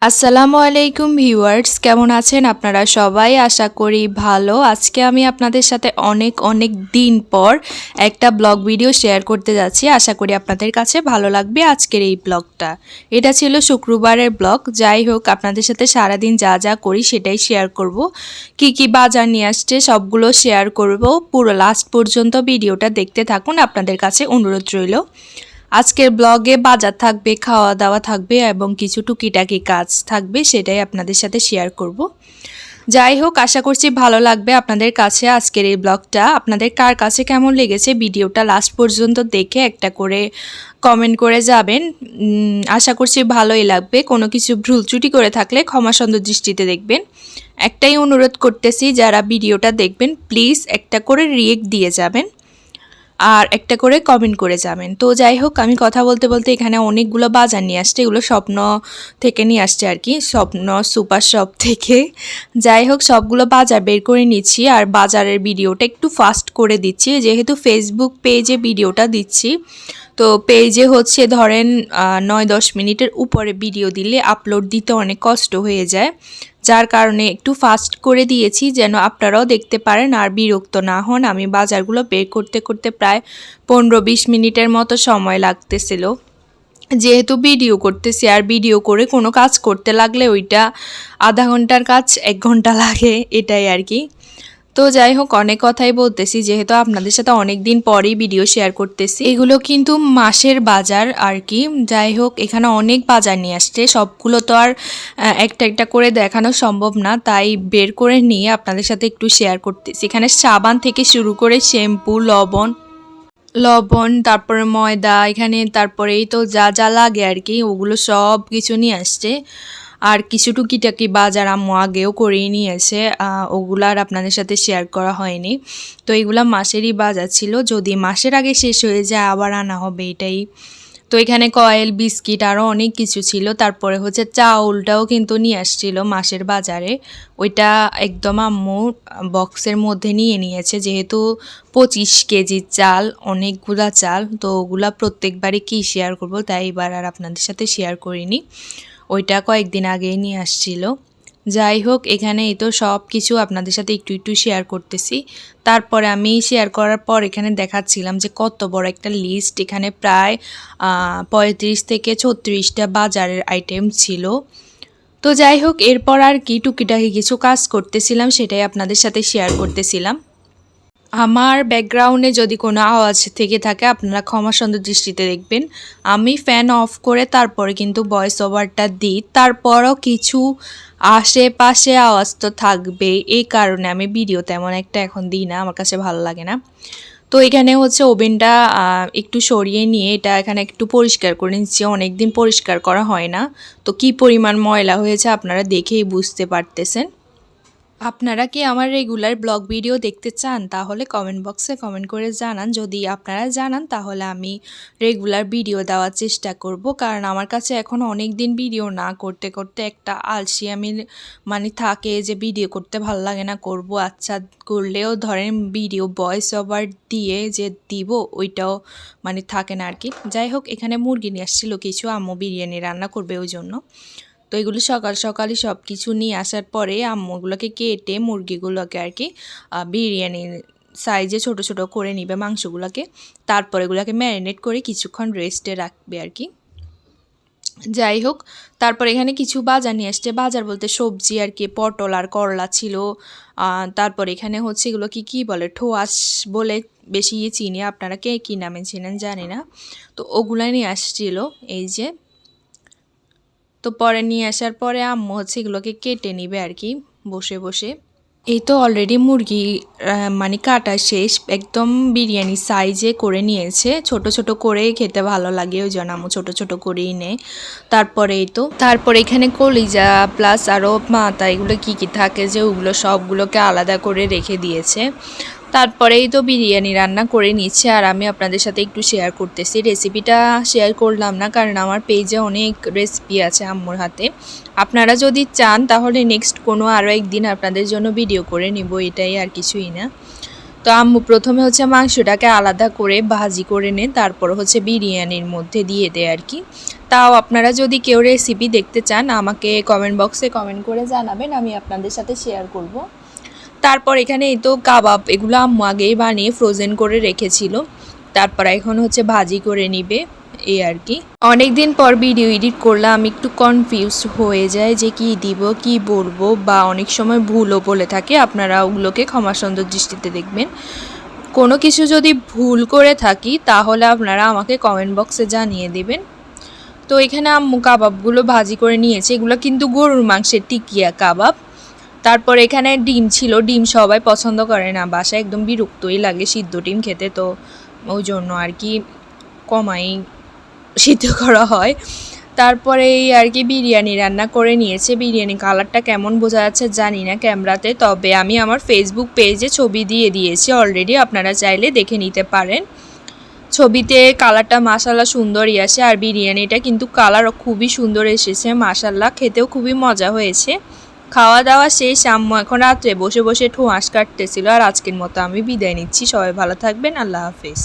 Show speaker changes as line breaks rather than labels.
আসসালামু আলাইকুম ভিউয়ার্স, কেমন আছেন আপনারা সবাই? আশা করি ভালো। আজকে আমি আপনাদের সাথে অনেক দিন পর একটা ব্লগ ভিডিও শেয়ার করতে যাচ্ছি। আশা করি আপনাদের কাছে ভালো লাগবে আজকের এই ব্লগটা। এটা ছিল শুক্রবারের ব্লগ। যাই হোক, আপনাদের সাথে সারাদিন যা যা করি সেটাই শেয়ার করব। কি বাজার নিয়ে আসছে সবগুলো শেয়ার করব। পুরো লাস্ট পর্যন্ত ভিডিওটা দেখতে থাকুন, আপনাদের কাছে অনুরোধ রইল। আজকের ব্লগে বাজার থাকবে, খাওয়া দাওয়া থাকবে এবং কিছু টুকিটাকি কাজ থাকবে, সেটাই আপনাদের সাথে শেয়ার করব। যাই হোক, আশা করছি ভালো লাগবে আপনাদের কাছে আজকের এই ব্লগটা। আপনাদের কার কাছে কেমন লেগেছে ভিডিওটা লাস্ট পর্যন্ত দেখে একটা করে কমেন্ট করে যাবেন। আশা করছি ভালোই লাগবে। কোনো কিছু ভুল ত্রুটি করে থাকলে ক্ষমা সুন্দর দৃষ্টিতে দেখবেন। একটাই অনুরোধ করতেছি, যারা ভিডিওটা দেখবেন প্লিজ একটা করে রিয়েক্ট দিয়ে যাবেন আর একটা করে কমেন্ট করে যাবেন। তো যাই হোক, আমি কথা বলতে বলতে এখানে অনেকগুলো বাজার নিয়ে আসছে। এগুলো স্বপ্ন থেকে নিয়ে আসছে আর কি, স্বপ্ন সুপার শপ থেকে। যাই হোক, সবগুলো বাজার বের করে নিচ্ছি আর বাজারের ভিডিওটা একটু ফাস্ট করে দিচ্ছি, যেহেতু ফেসবুক পেজে ভিডিওটা দিচ্ছি। তো পেজে হচ্ছে ধরেন 9-10 মিনিটের উপরে ভিডিও দিলে আপলোড দিতে অনেক কষ্ট হয়ে যায়, যার কারণে একটু ফাস্ট করে দিয়েছি যেন আপনারাও দেখতে পারেন আর বিরক্ত না হন। আমি বাজারগুলো বের করতে করতে প্রায় 15-20 মিনিটের মতো সময় লাগতেছিল, যেহেতু ভিডিও করতেছি। আর ভিডিও করে কোনো কাজ করতে লাগলে ওইটা আধা ঘন্টার কাজ 1 ঘন্টা লাগে, এটাই আর কি। তো যাই হোক, অনেক কথাই বলতেছি, যেহেতু আপনাদের সাথে অনেক দিন পরেই ভিডিও শেয়ার করতেছি। এগুলো কিন্তু মাসের বাজার আর কি। যাই হোক, এখানে অনেক বাজার নিয়ে আসছে, সবগুলো তো আর একটা একটা করে দেখানো সম্ভব না, তাই বের করে নিয়ে আপনাদের সাথে একটু শেয়ার করতেছি। এখানে সাবান থেকে শুরু করে শ্যাম্পু, লবণ, তারপরে ময়দা, এখানে তারপরে এই তো যা যা লাগে আর কি, ওগুলো সব কিছু নিয়ে আসছে। আর কিছু টুকিটাকি বাজার আম্মু আগেও করেই নিয়েছে, ওগুলো আর আপনাদের সাথে শেয়ার করা হয়নি। তো এগুলা মাসেরই বাজার ছিল, যদি মাসের আগে শেষ হয়ে যায় আবার আনা হবে, এটাই। তো এখানে কয়েল, বিস্কিট আরও অনেক কিছু ছিল। তারপরে হচ্ছে চাউলটাও কিন্তু নিয়ে আসছিল মাসের বাজারে। ওইটা একদম আম্মু বক্সের মধ্যে নিয়ে নিয়েছে, যেহেতু 25 কেজি চাল, অনেকগুলা চাল। তো ওগুলা প্রত্যেকবারই কি শেয়ার করব, তাই এবার আর আপনাদের সাথে শেয়ার করিনি। ওইটা কয়েকদিন আগেই নিয়ে আসছিল। যাই হোক, এখানে এই তো সব কিছু আপনাদের সাথে একটু একটু শেয়ার করতেছি। তারপরে আমি শেয়ার করার পর এখানে দেখাচ্ছিলাম যে কত বড় একটা লিস্ট। এখানে প্রায় 35 থেকে 36টা বাজারের আইটেম ছিল। তো যাই হোক, এরপর আর কি টুকিটাকি কিছু কাজ করতেছিলাম, সেটাই আপনাদের সাথে শেয়ার করতেছিলাম। আমার ব্যাকগ্রাউন্ডে যদি কোনো আওয়াজ থেকে থাকে আপনারা ক্ষমা সুন্দর দৃষ্টিতে দেখবেন। আমি ফ্যান অফ করে তারপরে কিন্তু ভয়েস ওভারটা দিই, তারপরও কিছু আশেপাশে আওয়াজ তো থাকবে, এই কারণে আমি ভিডিও তেমন একটা এখন দিই না, আমার কাছে ভালো লাগে না। তো এখানে হচ্ছে ওভেনটা একটু সরিয়ে নিয়ে এটা এখানে একটু পরিষ্কার করে নিচ্ছি, অনেক দিন পরিষ্কার করা হয় না। তো কি পরিমাণ ময়লা হয়েছে আপনারা দেখেই বুঝতে পারতেছেন। আপনারা কি আমার রেগুলার ব্লগ ভিডিও দেখতে চান? তাহলে কমেন্ট বক্সে কমেন্ট করে জানান। যদি আপনারা জানান তাহলে আমি রেগুলার ভিডিও দেওয়ার চেষ্টা করব, কারণ আমার কাছে এখন অনেক দিন ভিডিও না করতে করতে একটা আলসিয়ামি থাকে, যে ভিডিও করতে ভালো লাগে না, করব আচ্ছা করলেও ধরেন ভিডিও ভয়েস ওভার দিয়ে যে দিব ওইটাও থাকে না আর কি। যাই হোক, এখানে মুরগি নিয়ে আসছিল কিছু, আম্মু বিরিয়ানি রান্না করবে ওই জন্য। তো এগুলো সকাল সকালই সব কিছু নিয়ে আসার পরে আম্মুগুলোকে কেটে মুরগিগুলোকে আর কি বিরিয়ানির সাইজে ছোট ছোট করে নিবে মাংসগুলোকে। তারপর এগুলোকে ম্যারিনেট করে কিছুক্ষণ রেস্টে রাখবে আর কি। যাই হোক, তারপর এখানে কিছু বাজার নিয়ে আসছে। বাজার বলতে সবজি আর কি, পটল আর করলা ছিল। তারপর এখানে হচ্ছে এগুলো কি বলে, ঠোয়াশ বলে বেশি চিনি, আপনারা কে কী নামে চিনেন জানি না। তো ওগুলাই নিয়ে আসছিল এই যে। তো পরে নিয়ে আসার পরে আম্মু হচ্ছে এগুলোকে কেটে নিবে আর কি বসে বসে। এই তো অলরেডি মুরগি কাটা শেষ, একদম বিরিয়ানি সাইজে করে নিয়েছে। ছোট ছোট করে খেতে ভালো লাগে, ওই জন্য আম্মু ছোট ছোট করেই নেয়। তারপরে তারপরে এখানে কলিজা প্লাস আরও মাথা, এগুলো কি থাকে যে ওগুলো সবগুলোকে আলাদা করে রেখে দিয়েছে। তারপরেই তো বিরিয়ানি রান্না করে নিচ্ছে আর আমি আপনাদের সাথে একটু শেয়ার করতেছি। রেসিপিটা শেয়ার করলাম না, কারণ আমার পেজে অনেক রেসিপি আছে আম্মুর হাতে। আপনারা যদি চান তাহলে নেক্সট কোনো আরও একদিন আপনাদের জন্য ভিডিও করে নিব, এটাই আর কিছুই না। তো আম্মু প্রথমে হচ্ছে মাংসটাকে আলাদা করে ভাজি করে নেয়, তারপর হচ্ছে বিরিয়ানির মধ্যে দিয়ে দেয় আর কি। তাও আপনারা যদি কেউ রেসিপি দেখতে চান আমাকে কমেন্ট বক্সে কমেন্ট করে জানাবেন, আমি আপনাদের সাথে শেয়ার করব। তারপর এখানে এই তো কাবাব, এগুলো আম্মু আগেই বানিয়ে ফ্রোজেন করে রেখেছিল। তারপর এখন হচ্ছে ভাজি করে নিবে, এই আর কি। অনেক দিন পর ভিডিও এডিট করলে আমি একটু কনফিউজ হয়ে যায় যে কি দিব কি বলবো, বা অনেক সময় ভুলও বলে থাকে। আপনারা ওগুলোকে ক্ষমা সুন্দর দৃষ্টিতে দেখবেন। কোনো কিছু যদি ভুল করে থাকি তাহলে আপনারা আমাকে কমেন্ট বক্সে জানিয়ে দেবেন। তো এখানে আম্মু কাবাবগুলো ভাজি করে নিয়েছে, এগুলো কিন্তু গরুর মাংসের টিকিয়া কাবাব। তারপর এখানে ডিম ছিল, ডিম সবাই পছন্দ করে না, বাসায় একদম বিরক্তই লাগে সিদ্ধ ডিম খেতে, তো ওই জন্য আর কি কমাই সিদ্ধ করা হয়। তারপরে এই আর কি বিরিয়ানি রান্না করে নিয়েছে। বিরিয়ানি কালারটা কেমন বোঝা যাচ্ছে জানি না ক্যামেরাতে, তবে আমি আমার ফেসবুক পেজে ছবি দিয়ে দিয়েছি অলরেডি, আপনারা চাইলে দেখে নিতে পারেন। ছবিতে কালারটা মাশাল্লাহ সুন্দরই আসে, আর বিরিয়ানিটা কিন্তু কালার খুবই সুন্দর এসেছে মাশাল্লাহ, খেতেও খুবই মজা হয়েছে। খাওয়া দাওয়া শেষ, আম্মু এখন রাত্রে বসে বসে ঠোঁয়াশ কাটতেছিল। আর আজকের মতো আমি বিদায় নিচ্ছি, সবাই ভালো থাকবেন, আল্লাহ হাফেজ।